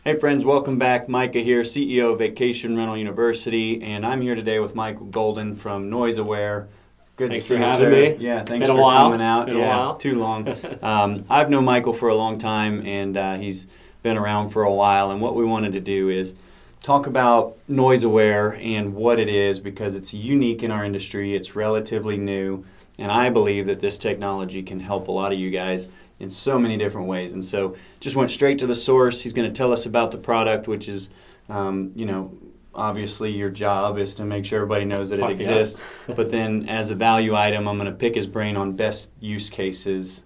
Hey friends, welcome back. Micah here, CEO of Vacation Rental University, and I'm here today with Michael Golden from Noiseaware. Good Thanks to see for you, having sir. me. Yeah, thanks Been a for while. coming out. Been a yeah, while. too long. I've known Michael for a long time, and he's been around for a while. And what we wanted to do is talk about Noiseaware and what it is, because it's unique in our industry. It's relatively new, and I believe that this technology can help a lot of you guys in so many different ways. And so just went straight to the source. He's going to tell us about the product, which is, obviously your job is to make sure everybody knows that it exists. But then as a value item, I'm going to pick his brain on best use cases,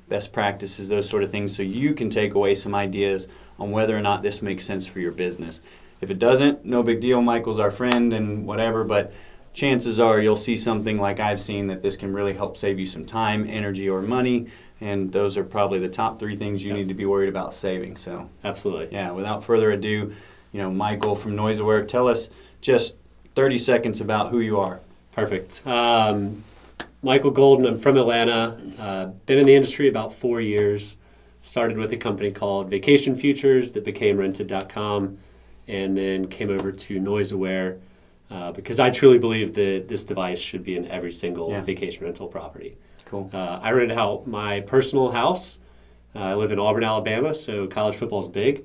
best practices, those sort of things, so you can take away some ideas on whether or not this makes sense for your business. If it doesn't, no big deal. Michael's our friend and whatever, but chances are you'll see something like I've seen, that this can really help save you some time, energy, or money. And those are probably the top three things you need to be worried about saving. So, Absolutely. yeah, without further ado, Michael from Noiseaware, tell us just 30 seconds about who you are. Perfect. Michael Golden, I'm from Atlanta. Been in the industry about 4 years. Started with a company called Vacation Futures that became Rented.com, and then came over to Noiseaware because I truly believe that this device should be in every single vacation rental property. Cool. I rented out my personal house. I live in Auburn, Alabama, so college football is big.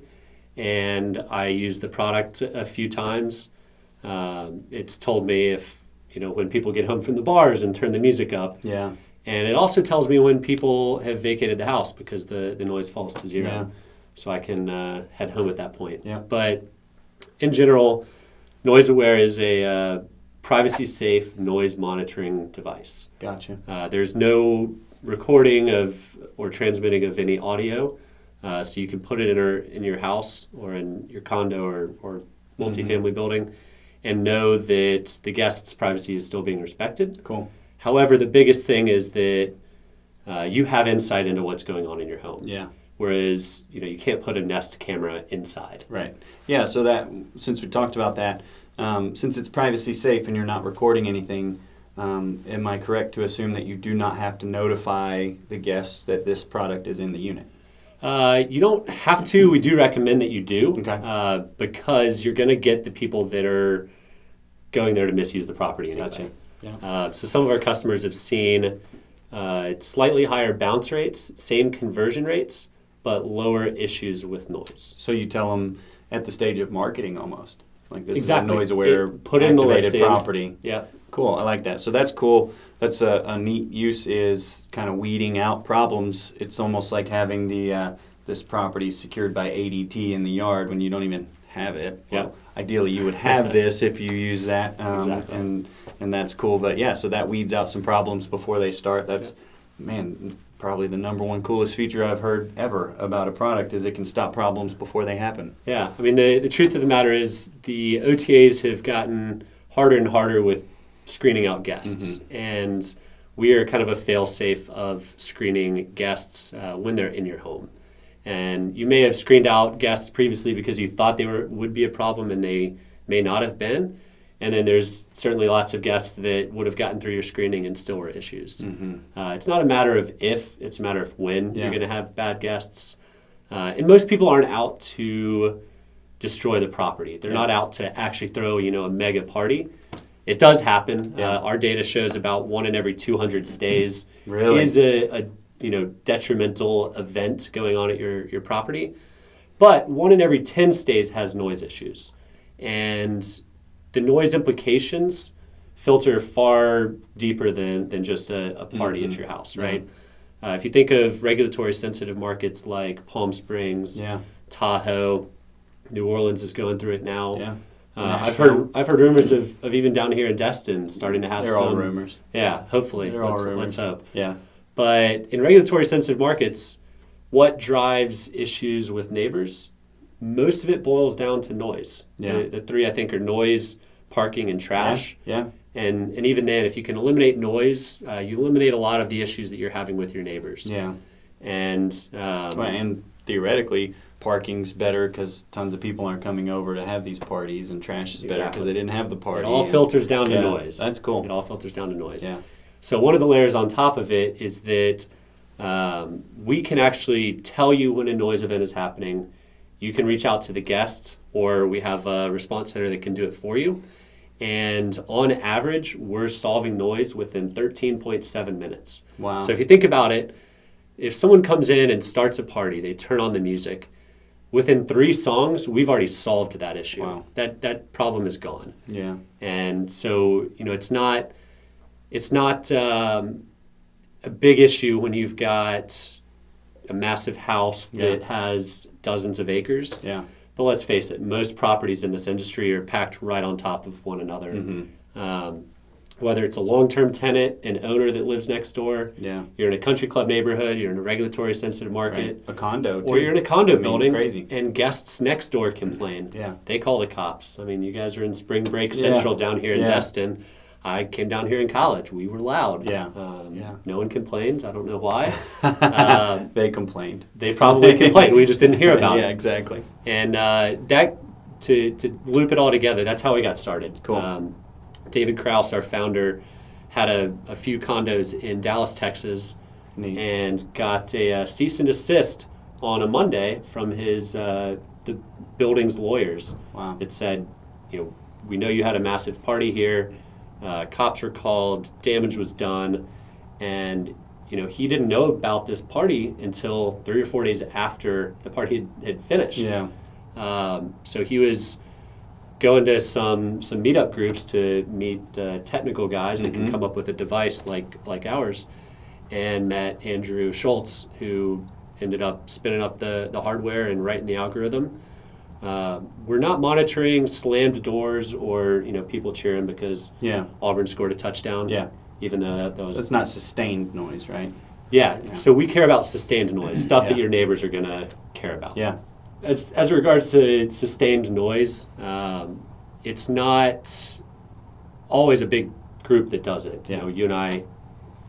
And I used the product a few times. It's told me if, when people get home from the bars and turn the music up. Yeah. And it also tells me when people have vacated the house, because the noise falls to zero. Yeah. So I can head home at that point. Yeah. But in general, Noiseaware is a privacy-safe noise monitoring device. Gotcha. There's no recording of or transmitting of any audio, so you can put it in your house or in your condo or multifamily building, and know that the guest's privacy is still being respected. Cool. However, the biggest thing is that you have insight into what's going on in your home. Yeah. Whereas you can't put a Nest camera inside. Right. Yeah. So that, since we talked about that. Since it's privacy safe and you're not recording anything, am I correct to assume that you do not have to notify the guests that this product is in the unit? You don't have to. We do recommend that you do. Okay. Because you're going to get the people that are going there to misuse the property anyway. Gotcha. Yeah. So some of our customers have seen slightly higher bounce rates, same conversion rates, but lower issues with noise. So you tell them at the stage of marketing almost. Like this Exactly. is a Noiseaware Put in the activated listing. property. Yeah. Cool. I like that. So that's cool. That's a neat use, is kind of weeding out problems. It's almost like having this property secured by ADT in the yard when you don't even have it. Yeah. Well, ideally, you would have this if you use that, Exactly. and that's cool. But yeah, so that weeds out some problems before they start. That's probably the number one coolest feature I've heard ever about a product, is it can stop problems before they happen. Yeah, I mean, the truth of the matter is the OTAs have gotten harder and harder with screening out guests. And we are kind of a fail-safe of screening guests when they're in your home. And you may have screened out guests previously because you thought they would be a problem, and they may not have been. And then there's certainly lots of guests that would have gotten through your screening and still were issues. It's not a matter of if, it's a matter of when you're going to have bad guests. And most people aren't out to destroy the property. They're not out to actually throw, a mega party. It does happen. Our data shows about 1 in every 200 stays is a detrimental event going on at your property. But 1 in every 10 stays has noise issues. And the noise implications filter far deeper than just a party at your house, right? If you think of regulatory sensitive markets like Palm Springs, Tahoe, New Orleans is going through it now. Yeah. I've heard rumors of even down here in Destin starting to have They're all rumors. Yeah, hopefully. They're all rumors. Let's hope. Yeah. But in regulatory sensitive markets, what drives issues with neighbors? Most of it boils down to noise. Yeah. The three, I think, are noise, parking, and trash. Yeah. And even then, if you can eliminate noise, you eliminate a lot of the issues that you're having with your neighbors. Yeah. And and theoretically, parking's better because tons of people aren't coming over to have these parties, and trash is better because they didn't have the party. It all filters down to noise. That's cool. It all filters down to noise. Yeah. So one of the layers on top of it is that we can actually tell you when a noise event is happening you can reach out to the guest, or we have a response center that can do it for you. And on average, we're solving noise within 13.7 minutes. Wow. So if you think about it, if someone comes in and starts a party, they turn on the music, within 3 songs, we've already solved that issue. Wow. That problem is gone. Yeah. And so, it's not a big issue when you've got a massive house that has dozens of acres. Yeah. But let's face it, most properties in this industry are packed right on top of one another. Mm-hmm. Whether it's a long-term tenant, an owner that lives next door, Yeah. you're in a country club neighborhood, you're in a regulatory sensitive market, Right. A condo, too. or you're in a condo building, crazy. and guests next door complain. Yeah. They call the cops. I mean, you guys are in spring break central down here in Destin. I came down here in college. We were loud. Yeah. No one complained. I don't know why. They complained. They probably complained. We just didn't hear about it. Yeah, exactly. And that, to loop it all together, that's how we got started. Cool. David Krause, our founder, had a few condos in Dallas, Texas, Neat. and got a cease and desist on a Monday from his the building's lawyers. Wow. That said, we know you had a massive party here. Cops were called. Damage was done, and he didn't know about this party until 3 or 4 days after the party had finished. Yeah. So he was going to some meetup groups to meet technical guys that can come up with a device like ours, and met Andrew Schultz, who ended up spinning up the hardware and writing the algorithm. We're not monitoring slammed doors or people cheering because Auburn scored a touchdown. Yeah. Even though that was... It's not sustained noise, right? Yeah. So we care about sustained noise, stuff Yeah. that your neighbors are going to care about. Yeah. As regards to sustained noise, it's not always a big group that does it. Yeah. You and I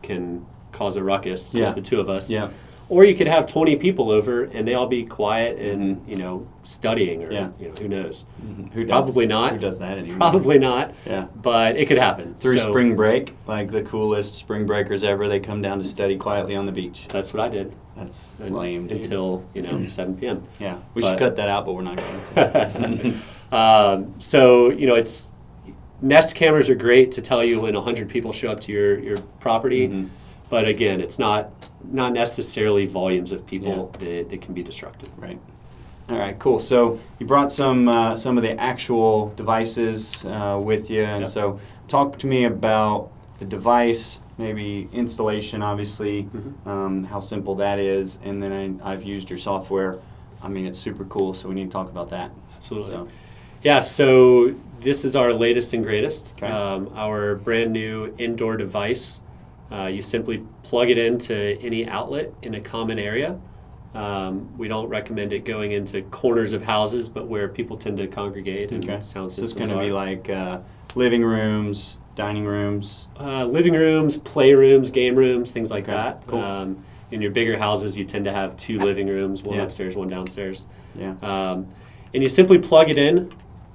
can cause a ruckus, Yeah. just the two of us. Yeah. Or you could have 20 people over and they all be quiet and studying, or who knows. Who does, Probably not. Who does that anymore? Probably not. Yeah. But it could happen. Through So spring break, like the coolest spring breakers ever, they come down to study quietly on the beach. that's what I did. That's lame, dude. Until 7 p.m. Yeah, we should But- cut that out, but we're not going to. So it's Nest cameras are great to tell you when 100 people show up to your property, but again, it's not necessarily volumes of people that can be destructive. Right. All right, cool. So you brought some of the actual devices with you, and so talk to me about the device, maybe installation, obviously, how simple that is, and then I've used your software. I mean, it's super cool, so we need to talk about that. Absolutely. So, Yeah, so this is our latest and greatest, Okay. our brand new indoor device. You simply plug it into any outlet in a common area. We don't recommend it going into corners of houses, but where people tend to congregate and sound so it's systems going to are. be like living rooms, dining rooms. Living rooms, playrooms, game rooms, things like Okay, that. cool. In your bigger houses, you tend to have 2 living rooms, one Yeah. upstairs, one downstairs. Yeah. And you simply plug it in,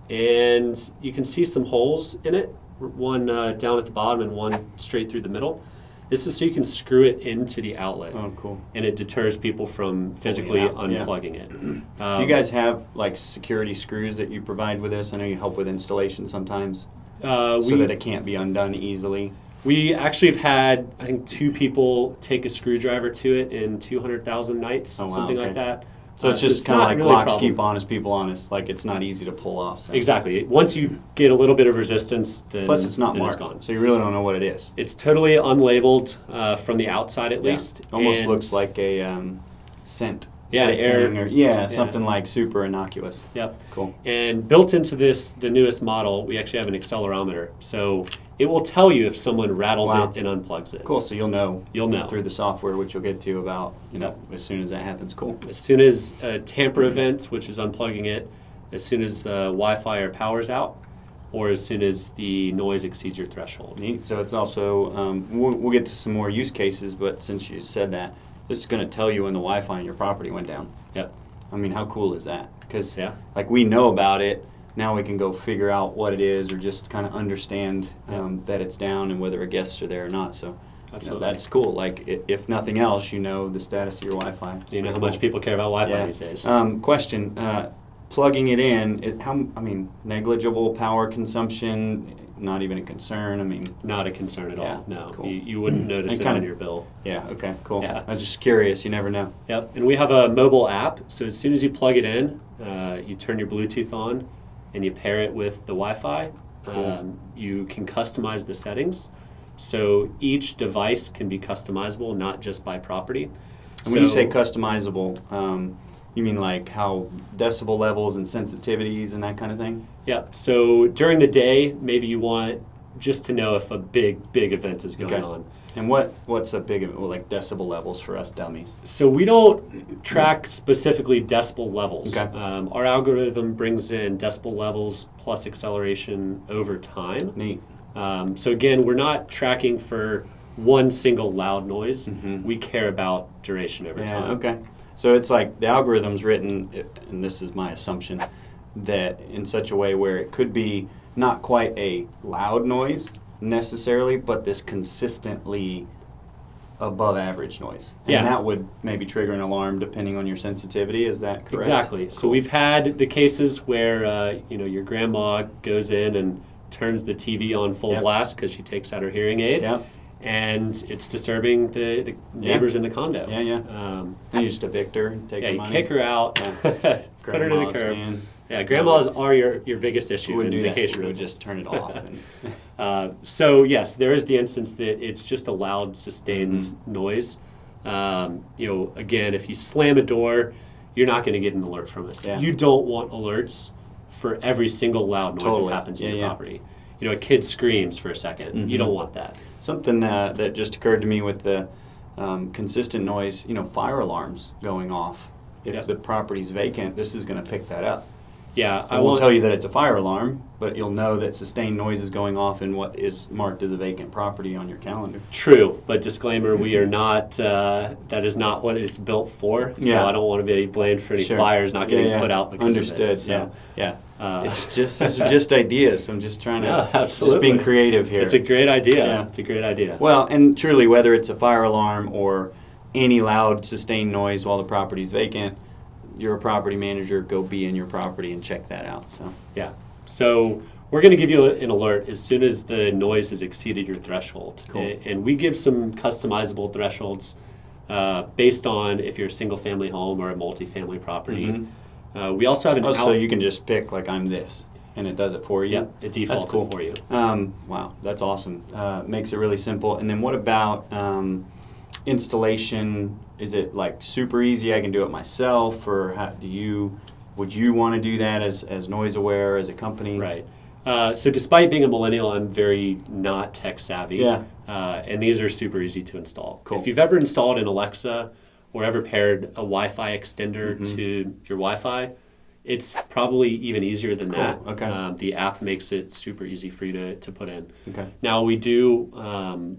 and you can see some holes in it, one down at the bottom and one straight through the middle. This is so you can screw it into the outlet, Oh, cool. and it deters people from physically out, yeah. unplugging it. Do you guys have like security screws that you provide with this? I know you help with installation sometimes, so that it can't be undone easily. We actually have had, I think, 2 people take a screwdriver to it in 200,000 nights, Oh, wow, something okay. like that. So it's just kind of not like really a locks problem. keep honest people honest. Like it's not easy to pull off. So. Exactly. Once you get a little bit of resistance, then Plus, it's not then marked, It's gone. so you really don't know what it is. It's totally unlabeled from the outside, at least. Almost And- looks like a scent. Yeah, type the air- thing, or, something like super innocuous. Yep. Cool. And built into the newest model, we actually have an accelerometer. So it will tell you if someone rattles Wow. it and unplugs it. Cool. So you'll know. You'll know. through the software, which you'll get to about Yep. as soon as that happens. Cool. As soon as a tamper event, which is unplugging it, as soon as the Wi-Fi or power's out, or as soon as the noise exceeds your threshold. Neat. So it's also we'll get to some more use cases, but since you said that, this is going to tell you when the Wi-Fi in your property went down. Yep. I mean, how cool is that? Because Yeah. like we know about it, now we can go figure out what it is, or just kind of understand that it's down and whether our guests are there or not. So Absolutely. That's cool. Like, if nothing else, you know the status of your Wi-Fi. Do you know how much people care about Wi-Fi these days? Question, plugging it in, negligible power consumption, not even a concern, Not a concern at all, no. Cool. You wouldn't notice it on your bill. Yeah, okay, cool. Yeah. I was just curious, you never know. Yep, and we have a mobile app, so as soon as you plug it in, you turn your Bluetooth on and you pair it with the Wi-Fi. Cool. You can customize the settings, so each device can be customizable, not just by property. And when you say customizable, you mean like how decibel levels and sensitivities and that kind of thing? Yeah, so during the day, maybe you want just to know if a big event is going on. And what's a big event, like decibel levels for us dummies? So we don't track specifically decibel levels. Okay. Our algorithm brings in decibel levels plus acceleration over time. Neat. So again, we're not tracking for one single loud noise. Mm-hmm. We care about duration over time. Okay. So it's like the algorithm's written, and this is my assumption, that in such a way where it could be not quite a loud noise necessarily, but this consistently above average noise. And that would maybe trigger an alarm depending on your sensitivity. Is that correct? Exactly. So we've had the cases where your grandma goes in and turns the TV on full blast because she takes out her hearing aid. Yep. And it's disturbing the neighbors in the condo. And you just evict her and take her money. You kick her out, put her to the curb. Man. Yeah, grandmas are your biggest issue in vacation We would rentals. just turn it off. So yes, there is the instance that it's just a loud, sustained noise. Again, if you slam a door, you're not going to get an alert from us. Yeah. You don't want alerts for every single loud noise that happens in your property. A kid screams for a second. Mm-hmm. You don't want that. Something that just occurred to me with the consistent noise, fire alarms going off. If the property's vacant, this is going to pick that up. Yeah, I won't tell you that it's a fire alarm, but you'll know that sustained noise is going off in what is marked as a vacant property on your calendar. True, but disclaimer, we are not, that is not what it's built for, so I don't want to be blamed for any fires not getting put out because of it. So, these are just ideas. I'm just trying to, just being creative here. It's a great idea. It's a great idea. Well, and truly, whether it's a fire alarm or any loud sustained noise while the property's vacant, you're a property manager, go be in your property and check that out. So we're going to give you an alert as soon as the noise has exceeded your threshold. Cool. And we give some customizable thresholds based on if you're a single family home or a multifamily property. Mm-hmm. We also have an so you can just pick like I'm this and it does it for you? Yeah, it defaults it for you. Wow, that's awesome. Makes it really simple. And then what about installation? Is it like super easy? I can do it myself, or would you want to do that as Noiseaware as a company? Right. So despite being a millennial, I'm very not tech savvy. Yeah. And these are super easy to install. Cool. If you've ever installed an Alexa or ever paired a Wi-Fi extender to your Wi-Fi, it's probably even easier than that. Okay. The app makes it super easy for you to put in. Okay. Now we do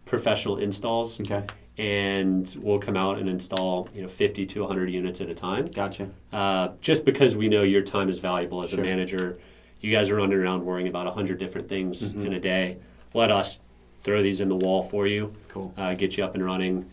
professional installs. Okay. And we'll come out and install 50 to 100 units at a time. Gotcha. Just because we know your time is valuable as a manager. You guys are running around worrying about 100 different things in a day. Let us throw these in the wall for you. Cool. Get you up and running.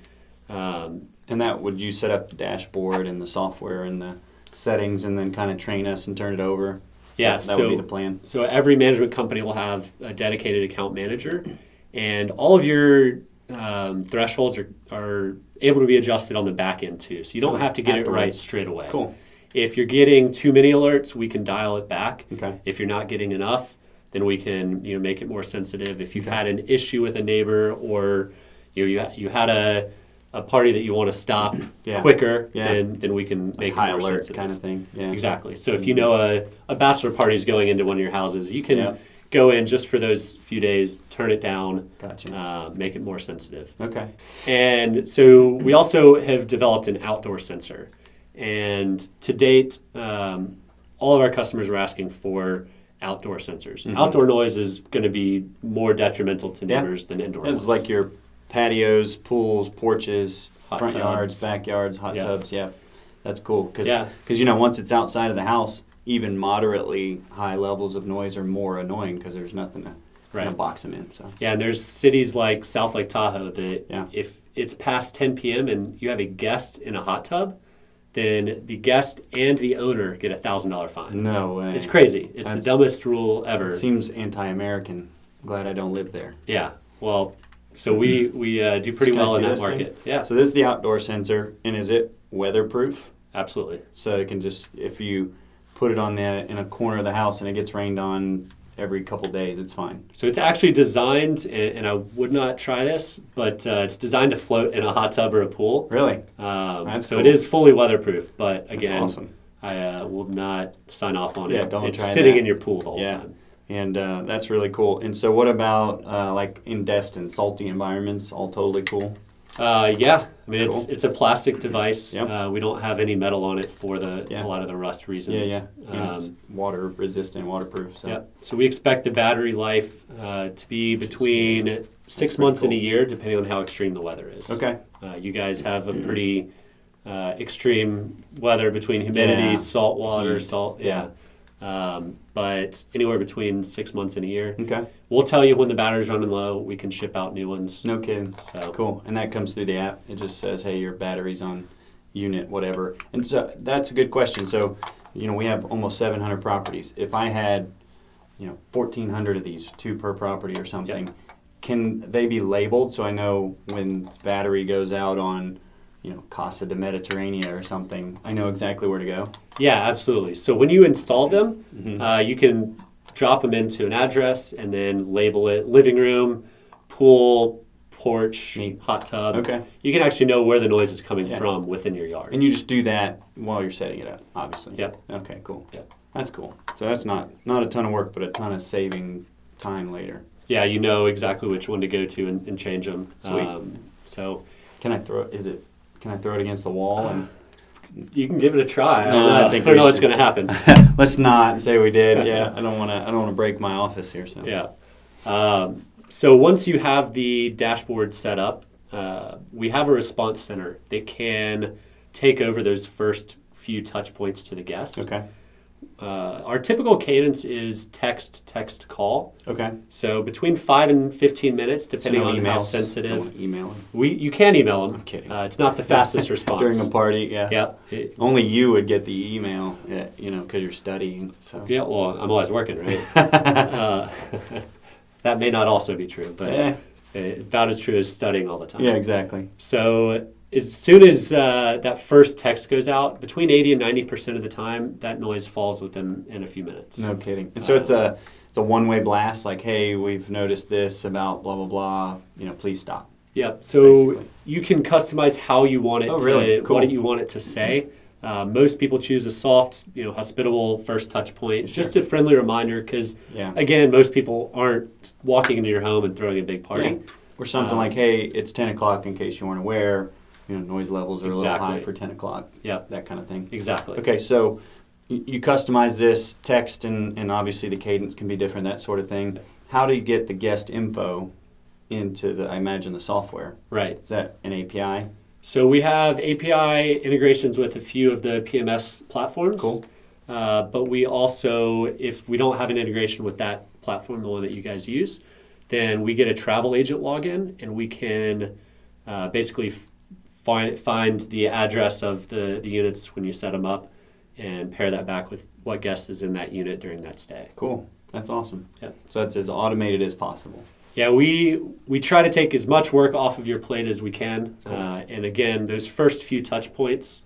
And that, would you set up the dashboard and the software and the settings and then kind of train us and turn it over? Yeah, that would be the plan. So every management company will have a dedicated account manager, and all of your thresholds are able to be adjusted on the back end too. So you don't have to get it right straight away. Cool. If you're getting too many alerts, we can dial it back. Okay. If you're not getting enough, then we can make it more sensitive. If you've had an issue with a neighbor, or you had a party that you want to stop quicker, then we can make it high more alert sensitive. kind of thing. Yeah. Exactly. So if you know a bachelor party is going into one of your houses, you can go in just for those few days, turn it down, Gotcha. Make it more sensitive. Okay. And so we also have developed an outdoor sensor. And to date, all of our customers are asking for outdoor sensors. Mm-hmm. Outdoor noise is going to be more detrimental to neighbors than indoor noise. It's like your patios, pools, porches, front tubs. yards, backyards, hot tubs. Yeah, that's cool. Because Yeah. once it's outside of the house, even moderately high levels of noise are more annoying because there's nothing to Right. and box them in. So Yeah, and there's cities like South Lake Tahoe that if it's past 10 p.m. and you have a guest in a hot tub, then the guest and the owner get a $1,000 fine. no way. It's crazy. It's the dumbest rule ever. It seems anti-American. Glad I don't live there. Yeah. Well, so we do pretty well in that market. Yeah. So this is the outdoor sensor, and is it weatherproof? Absolutely. So it can just, if you put it on in a corner of the house and it gets rained on every couple days, it's fine. So it's actually designed, and I would not try this, but it's designed to float in a hot tub or a pool. Really? So cool. It is fully weatherproof, but again, that's awesome. I will not sign off on it. Don't it's try sitting that. in your pool the whole time. And that's really cool. And so what about like in Destin, salty environments, all totally cool? Yeah, I mean Cool. it's a plastic device. Yep. We don't have any metal on it for a lot of the rust reasons. And it's water resistant, waterproof. So. Yep. So we expect the battery life to be between 6 months and a year, depending on how extreme the weather is. Okay. You guys have a pretty extreme weather between humidity, salt water, Heat. salt. Yeah. But anywhere between 6 months and a year. Okay. We'll tell you when the battery's running low. We can ship out new ones. No kidding. So cool. And that comes through the app. It just says, hey, your battery's on unit, whatever. And so that's a good question. So, we have almost 700 properties. If I had, 1,400 of these, 2 per property or something, can they be labeled so I know when battery goes out on, Costa de Mediterranea or something, I know exactly where to go? Yeah, absolutely. So when you install them, you can drop them into an address and then label it living room, pool, porch, hot tub. Okay. You can actually know where the noise is coming from within your yard. And you just do that while you're setting it up, obviously. Yep. Okay, cool. Yep. That's cool. So that's not a ton of work, but a ton of saving time later. Yeah, you know exactly which one to go to and change them. Sweet. So Can I throw it against the wall? And you can give it a try. No, I don't know what's going to happen. Let's not say we did. Yeah, I don't want to break my office here. So Yeah. So once you have the dashboard set up, we have a response center that can take over those first few touch points to the guest. Okay. Our typical cadence is text, call. Okay. So between 5 and 15 minutes, depending So no on how emails? sensitive. Don't email them. You can email them. I'm kidding. It's not the fastest response. During a party, yeah. Yeah. Only you would get the email, because you're studying. So. Yeah, well, I'm always working, right? That may not also be true, but about as true as studying all the time. Yeah, exactly. So as soon as that first text goes out, between 80 and 90% of the time, that noise falls within in a few minutes. No kidding. And so it's a one-way blast, like, hey, we've noticed this about blah, blah, blah, please stop. Yep. So Basically. You can customize how you want it really? Cool. what you want it to say. Most people choose a soft, hospitable first touch point, just a friendly reminder because, again, most people aren't walking into your home and throwing a big party. Yeah. Or something like, hey, it's 10 o'clock in case you weren't aware. Noise levels are a little high for 10 o'clock. Yep. That kind of thing. Exactly. Okay, so you customize this text, and obviously the cadence can be different, that sort of thing. How do you get the guest info into I imagine the software? Right. Is that an API? So we have API integrations with a few of the PMS platforms. Cool. But we also, if we don't have an integration with that platform, the one that you guys use, then we get a travel agent login, and we can basically find the address of the units when you set them up and pair that back with what guest is in that unit during that stay. Cool. That's awesome. Yep. So it's as automated as possible. Yeah, we try to take as much work off of your plate as we can. Cool. And again, those first few touch points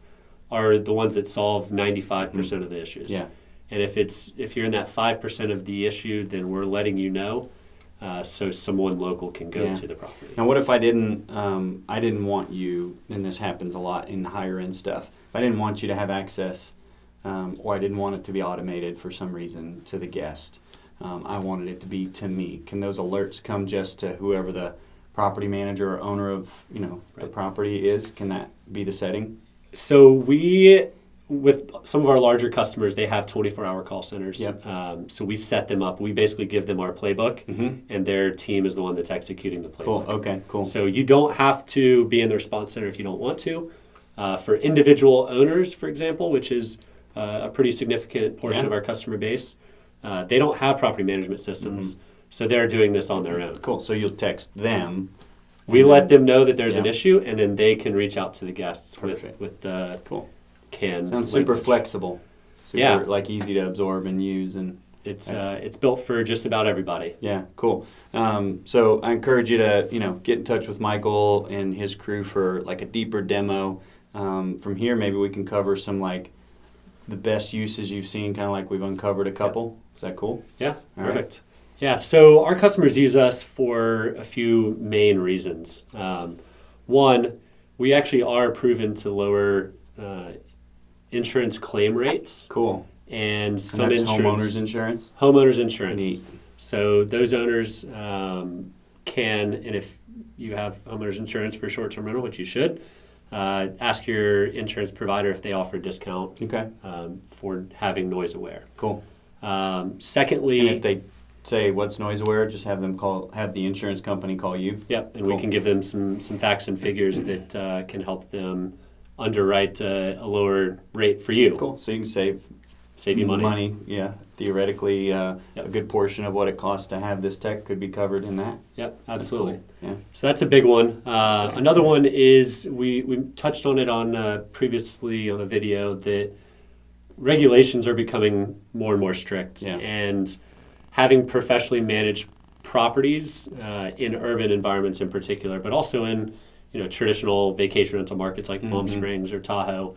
are the ones that solve 95% of the issues. Yeah. And if you're in that 5% of the issue, then we're letting you know so someone local can go to the property. Now, what if I didn't want you, and this happens a lot in higher end stuff, if I didn't want you to have access or I didn't want it to be automated for some reason to the guest, I wanted it to be to me. Can those alerts come just to whoever the property manager or owner of the property is? Can that be the setting? So with some of our larger customers, they have 24-hour call centers. Yep. So we set them up. We basically give them our playbook, and their team is the one that's executing the playbook. Cool. Okay. Cool. So you don't have to be in the response center if you don't want to. For individual owners, for example, which is a pretty significant portion of our customer base, they don't have property management systems. So they're doing this on their own. Cool. So you'll text them. We let them know that there's an Yeah. issue, and then they can reach out to the guests Perfect. with the Cool. canned Sounds super language. flexible. Super, Yeah. like easy to absorb and use. And It's built for just about everybody. yeah, cool. So I encourage you to, get in touch with Michael and his crew for like a deeper demo. From here, maybe we can cover some like the best uses you've seen, kind of like we've uncovered a couple. Is that cool? Yeah, All perfect. Yeah, so our customers use us for a few main reasons. One, we actually are proven to lower insurance claim rates. Cool. And And some that's insurance. homeowners insurance? Homeowners insurance. Neat. So those owners can, and if you have homeowners insurance for short-term rental, which you should, ask your insurance provider if they offer a discount Okay. for having Noiseaware. Cool. Secondly, And if they say what's Noiseaware, just have the insurance company call you. yep, and Cool. we can give them some facts and figures that can help them underwrite a lower rate for you. Cool. So you can save Save you money. Yeah. Theoretically, Yep. a good portion of what it costs to have this tech could be covered in that. Yep, That's absolutely. cool. Yeah. So that's a big one. Another one is we touched on it on previously on a video that regulations are becoming more and more strict, Yeah. and having professionally managed properties in urban environments in particular, but also in traditional vacation rental markets like Palm Springs or Tahoe.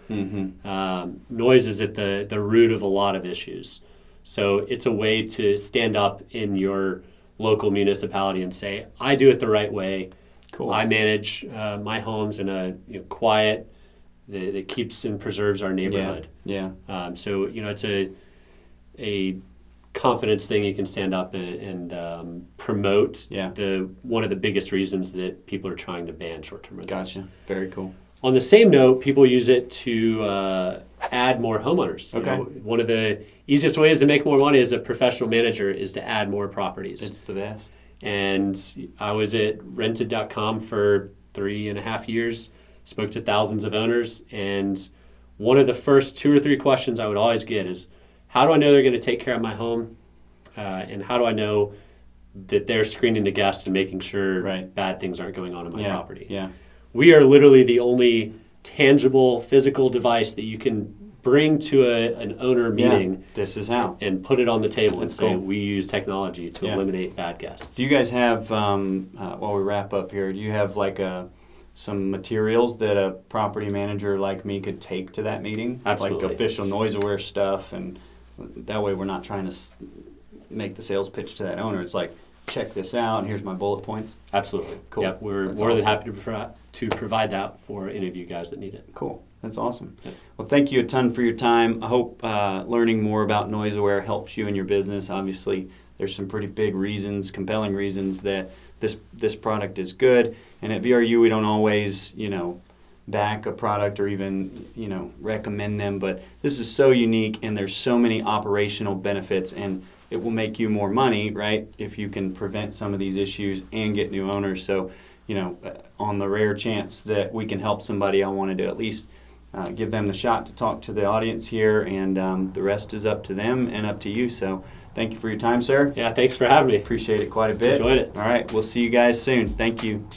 Noise is at the root of a lot of issues. So it's a way to stand up in your local municipality and say, I do it the right way. Cool. I manage my homes in a quiet that keeps and preserves our neighborhood. Yeah. So it's a confidence thing you can stand up and promote. Yeah. One of the biggest reasons that people are trying to ban short-term rentals. Gotcha. Very cool. On the same note, people use it to add more homeowners. Okay. One of the easiest ways to make more money as a professional manager is to add more properties. It's the best. And I was at rented.com for 3.5 years, spoke to thousands of owners, and one of the first 2 or 3 questions I would always get is, how do I know they're going to take care of my home? And how do I know that they're screening the guests and making sure Right. bad things aren't going on in my property? Yeah. We are literally the only tangible physical device that you can bring to an owner meeting Yeah. This is how. and put it on the table and That's say, cool. we use technology to Yeah. eliminate bad guests. Do you guys have, while we wrap up here, do you have like some materials that a property manager like me could take to that meeting? Absolutely. Like official Noiseaware stuff, and that way we're not trying to make the sales pitch to that owner. It's like, check this out, and here's my bullet points. Absolutely. Cool. Yeah, we're That's more than awesome. happy to provide that for any of you guys that need it. Cool. That's awesome. Yep. Well, thank you a ton for your time. I hope learning more about Noiseaware helps you in your business. Obviously, there's some pretty big reasons, compelling reasons that this product is good. And at VRU, we don't always, back a product or even, recommend them. But this is so unique, and there's so many operational benefits, and it will make you more money, right, if you can prevent some of these issues and get new owners. So, on the rare chance that we can help somebody, I wanted to at least give them the shot to talk to the audience here, and the rest is up to them and up to you. So thank you for your time, sir. Yeah, thanks for having me. Appreciate it quite a bit. Enjoyed it. All right, we'll see you guys soon. Thank you.